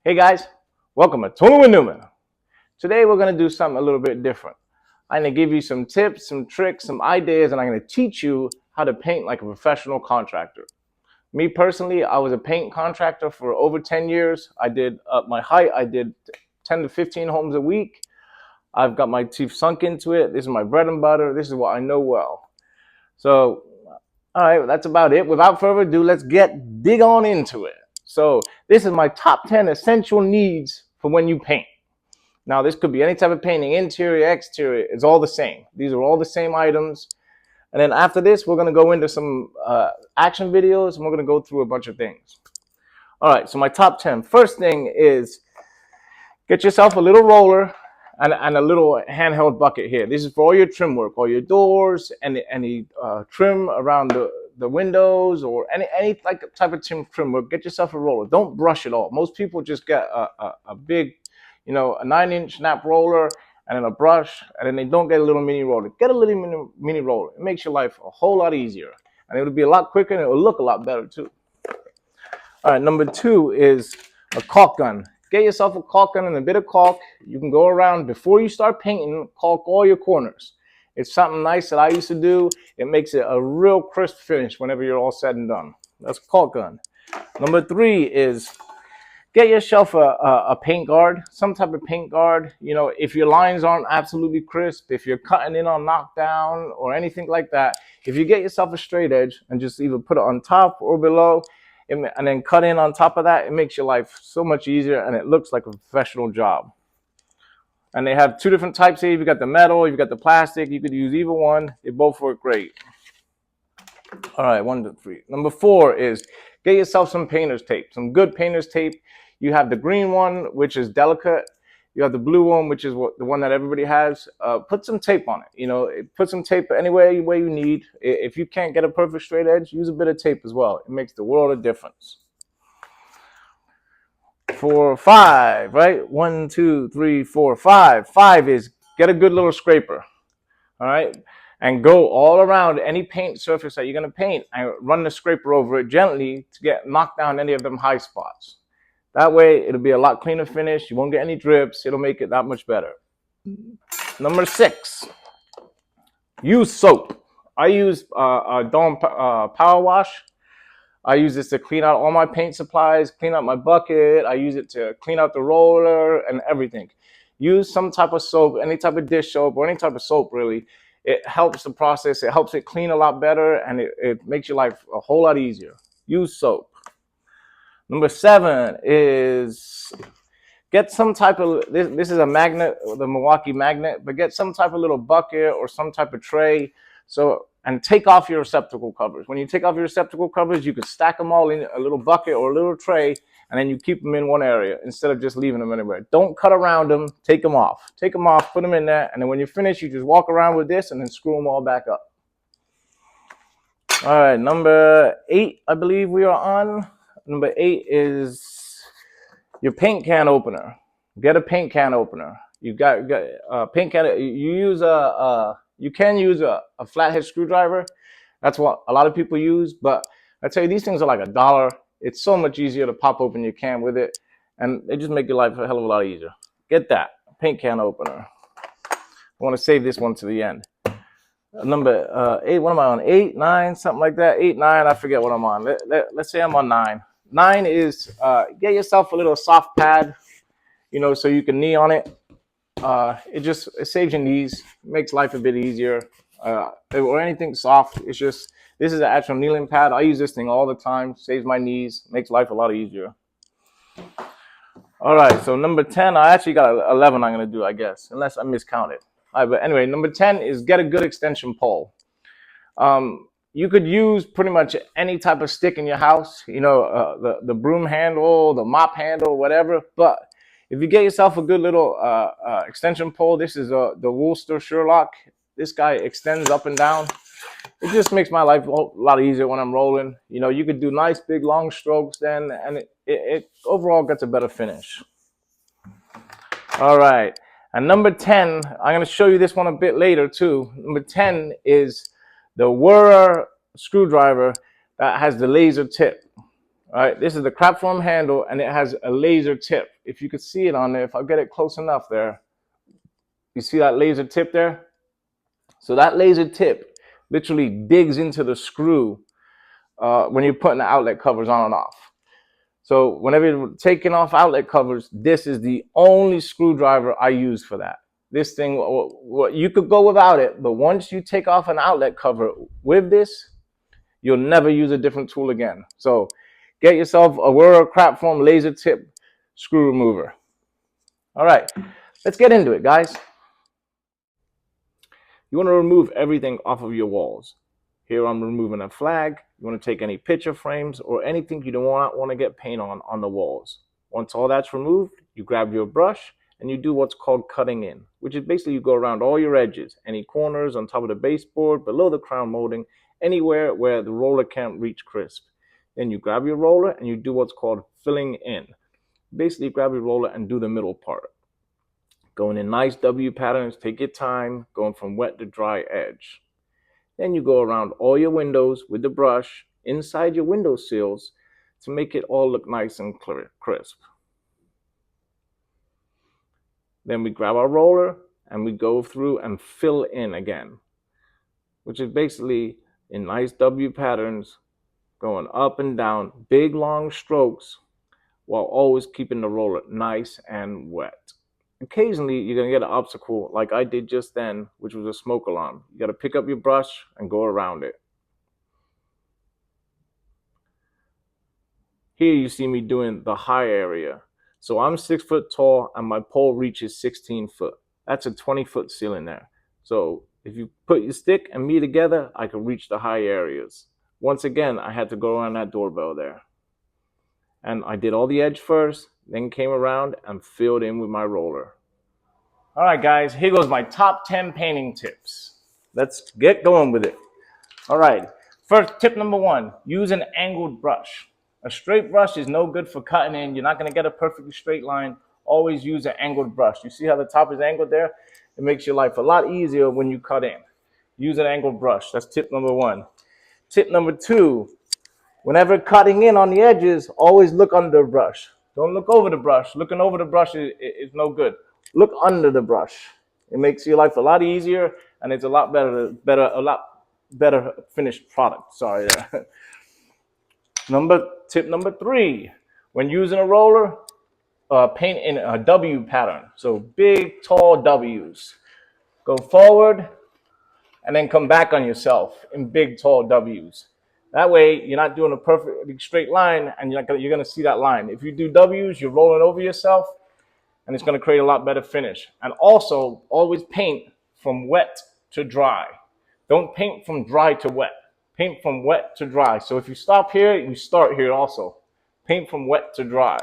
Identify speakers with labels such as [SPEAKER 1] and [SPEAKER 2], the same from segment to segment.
[SPEAKER 1] Hey guys, welcome to Tony with Newman. Today we're going to do something a little bit different. I'm going to give you some tips, some tricks, some ideas, and I'm going to teach you how to paint like a professional contractor. Me personally, I was a paint contractor for over 10 years. I did my height, I did 10 to 15 homes a week. I've got my teeth sunk into it. This is my bread and butter. This is what I know well. So, all right, that's about it. Without further ado, let's dig on into it. So, this is my top 10 essential needs for when you paint. Now, this could be any type of painting, interior, exterior. It's all the same. These are all the same items. And then after this, we're going to go into some action videos, and we're going to go through a bunch of things. All right, so my top 10. First thing is get yourself a little roller and a little handheld bucket here. This is for all your trim work, all your doors, and any trim around the windows, or any like type of trim work. Get yourself a roller. Don't brush it all. Most people just get a big, a 9-inch snap roller and then a brush, and then they don't get a little mini roller. Get a little mini roller. It makes your life a whole lot easier, and it'll be a lot quicker, and it will look a lot better too. All right, number 2 is a caulk gun. Get yourself a caulk gun and a bit of caulk. You can go around before you start painting, caulk all your corners. It's something nice that I used to do. It makes it a real crisp finish whenever you're all said and done. That's a caulk gun. Number 3 is get yourself a paint guard, some type of paint guard. If your lines aren't absolutely crisp, if you're cutting in on knockdown or anything like that, if you get yourself a straight edge and just either put it on top or below, and then cut in on top of that, it makes your life so much easier, and it looks like a professional job. And they have 2 different types here. You've got the metal, you've got the plastic. You could use either one. They both work great. All right, 1 to 3. Number 4 is get yourself some painter's tape, some good painter's tape. You have the green one, which is delicate. You have the blue one, which is the one that everybody has. Put some tape on it. Put some tape anywhere you need. If you can't get a perfect straight edge, use a bit of tape as well. It makes the world of difference. For 5, right? 1, 2, 3, 4, 5. 5 is get a good little scraper. All right, and go all around any paint surface that you're gonna paint, and run the scraper over it gently to knock down any of them high spots. That way, it'll be a lot cleaner finish. You won't get any drips. It'll make it that much better. Number 6, use soap. I use Dawn Power Wash. I use this to clean out all my paint supplies, clean out my bucket. I use it to clean out the roller and everything. Use some type of soap, any type of dish soap, or any type of soap, really. It helps the process. It helps it clean a lot better, and it makes your life a whole lot easier. Use soap. Number 7 is get some type of, this is a magnet, the Milwaukee magnet, but get some type of little bucket or some type of tray. And take off your receptacle covers. When you take off your receptacle covers, you could stack them all in a little bucket or a little tray, and then you keep them in one area instead of just leaving them anywhere. Don't cut around them. Take them off. Take them off, put them in there, and then when you're finished, you just walk around with this and then screw them all back up. All right, number 8, I believe we are on. Number 8 is your paint can opener. Get a paint can opener. You got a paint can. You can use a flathead screwdriver. That's what a lot of people use. But I tell you, these things are like $1. It's so much easier to pop open your can with it, and they just make your life a hell of a lot easier. Get that paint can opener. I want to save this one to the end. Number 8. What am I on? 8, 9, something like that. 8, 9. I forget what I'm on. Let's say I'm on 9. 9 is get yourself a little soft pad, so you can knee on it. It saves your knees, makes life a bit easier, or anything soft. This is an actual kneeling pad. I use this thing all the time. Saves my knees, makes life a lot easier. All right, so number 10, I actually got 11 I'm going to do, I guess, unless I miscounted. All right, but anyway, number 10 is get a good extension pole. You could use pretty much any type of stick in your house, the broom handle, the mop handle, whatever. But if you get yourself a good little extension pole, this is the Wooster Sherlock. This guy extends up and down. It just makes my life a lot easier when I'm rolling. You could do nice big long strokes then, and it overall gets a better finish. All right, and number 10, I'm going to show you this one a bit later too. Number 10 is the Wurra screwdriver that has the laser tip. All right, this is the crap foam handle, and it has a laser tip. If you could see it on there, if I get it close enough there, you see that laser tip there? So that laser tip literally digs into the screw when you're putting the outlet covers on and off. So whenever you're taking off outlet covers, this is the only screwdriver I use for that. This thing, you could go without it, but once you take off an outlet cover with this, you'll never use a different tool again. So get yourself a Wera crap foam laser tip screw remover. All right, let's get into it, guys. You want to remove everything off of your walls. Here I'm removing a flag. You want to take any picture frames or anything you don't want to get paint on the walls. Once all that's removed, you grab your brush and you do what's called cutting in, which is basically you go around all your edges, any corners on top of the baseboard, below the crown molding, anywhere where the roller can't reach crisp. Then you grab your roller and you do what's called filling in. Basically grab your roller and do the middle part. Going in nice W patterns, take your time, going from wet to dry edge. Then you go around all your windows with the brush inside your window sills to make it all look nice and crisp. Then we grab our roller and we go through and fill in again, which is basically in nice W patterns, going up and down, big long strokes, while always keeping the roller nice and wet. Occasionally, you're going to get an obstacle like I did just then, which was a smoke alarm. You got to pick up your brush and go around it. Here you see me doing the high area. So I'm 6 foot tall and my pole reaches 16 foot. That's a 20-foot ceiling there. So if you put your stick and me together, I can reach the high areas. Once again, I had to go around that doorbell there. And I did all the edge first, then came around and filled in with my roller. All right, guys, here goes my top 10 painting tips. Let's get going with it. All right, first tip number 1, use an angled brush. A straight brush is no good for cutting in. You're not gonna get a perfectly straight line. Always use an angled brush. You see how the top is angled there? It makes your life a lot easier when you cut in. Use an angled brush. That's tip number 1. Tip number 2, whenever cutting in on the edges, always look under the brush. Don't look over the brush. Looking over the brush is no good. Look under the brush. It makes your life a lot easier, and it's a lot better finished product. Sorry. Tip number 3, when using a roller, paint in a W pattern. So big, tall W's. Go forward, and then come back on yourself in big, tall W's. That way, you're not doing a perfectly straight line, and you're going to see that line. If you do W's, you're rolling over yourself, and it's going to create a lot better finish. And also, always paint from wet to dry. Don't paint from dry to wet. Paint from wet to dry. So if you stop here, you start here also. Paint from wet to dry.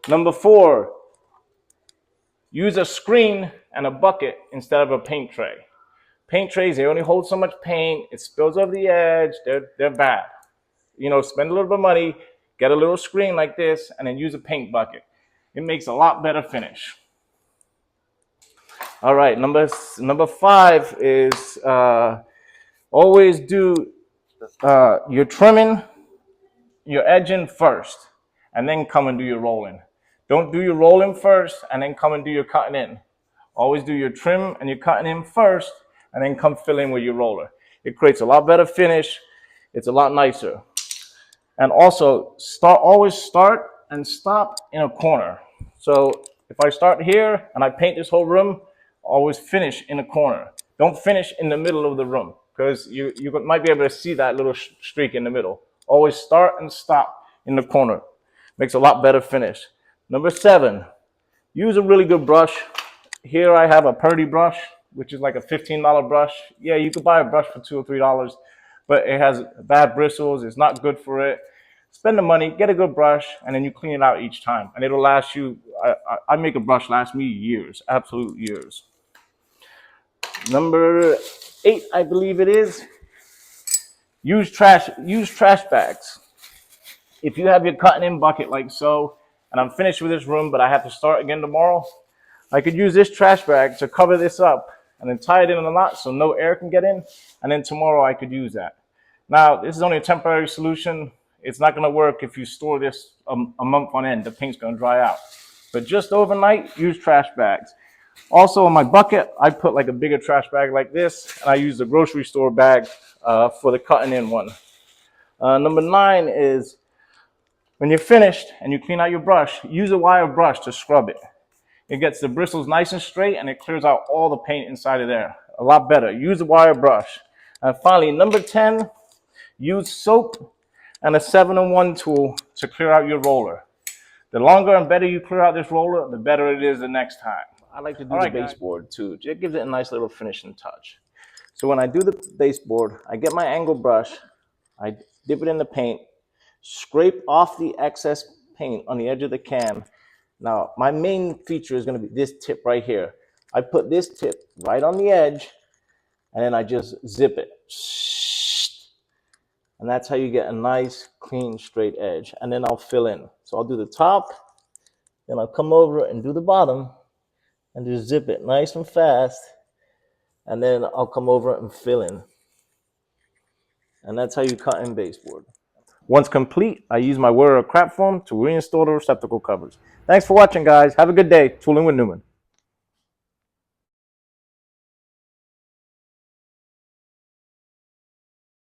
[SPEAKER 1] Number 4, use a screen and a bucket instead of a paint tray. Paint trays, they only hold so much paint. It spills over the edge. They're bad. You know, spend a little bit of money, get a little screen like this, and then use a paint bucket. It makes a lot better finish. All right, number 5 is always do your trimming, your edging first, and then come and do your rolling. Don't do your rolling first and then come and do your cutting in. Always do your trim and your cutting in first, and then come fill in with your roller. It creates a lot better finish. It's a lot nicer. And also, always start and stop in a corner. So if I start here and I paint this whole room, always finish in a corner. Don't finish in the middle of the room, because you might be able to see that little streak in the middle. Always start and stop in the corner. Makes a lot better finish. Number 7, use a really good brush. Here I have a Purdy brush, which is like a $15 brush. Yeah, you could buy a brush for $2 or $3, but it has bad bristles. It's not good for it. Spend the money, get a good brush, and then you clean it out each time. And it'll last you, I make a brush last me years, absolute years. Number 8, I believe it is, use trash bags. If you have your cutting in bucket like so, and I'm finished with this room, but I have to start again tomorrow, I could use this trash bag to cover this up and then tie it in a knot so no air can get in, and then tomorrow I could use that. Now, this is only a temporary solution. It's not gonna work if you store this a month on end. The paint's gonna dry out. But just overnight, use trash bags. Also, in my bucket, I put like a bigger trash bag like this, and I use the grocery store bag for the cutting in one. Number 9 is when you're finished and you clean out your brush, use a wire brush to scrub it. It gets the bristles nice and straight, and it clears out all the paint inside of there. A lot better. Use a wire brush. And finally, number 10, use soap and a 7-in-1 tool to clear out your roller. The longer and better you clear out this roller, the better it is the next time. I like to do the baseboard too. It gives it a nice little finishing touch. So when I do the baseboard, I get my angle brush, I dip it in the paint, scrape off the excess paint on the edge of the can. Now, my main feature is going to be this tip right here. I put this tip right on the edge, and then I just zip it. And that's how you get a nice, clean, straight edge. And then I'll fill in. So I'll do the top, then I'll come over and do the bottom, and just zip it nice and fast. And then I'll come over and fill in. And that's how you cut in baseboard. Once complete, I use my Warrior crap foam to reinstall the receptacle covers. Thanks for watching, guys. Have a good day. Tooling with Newman.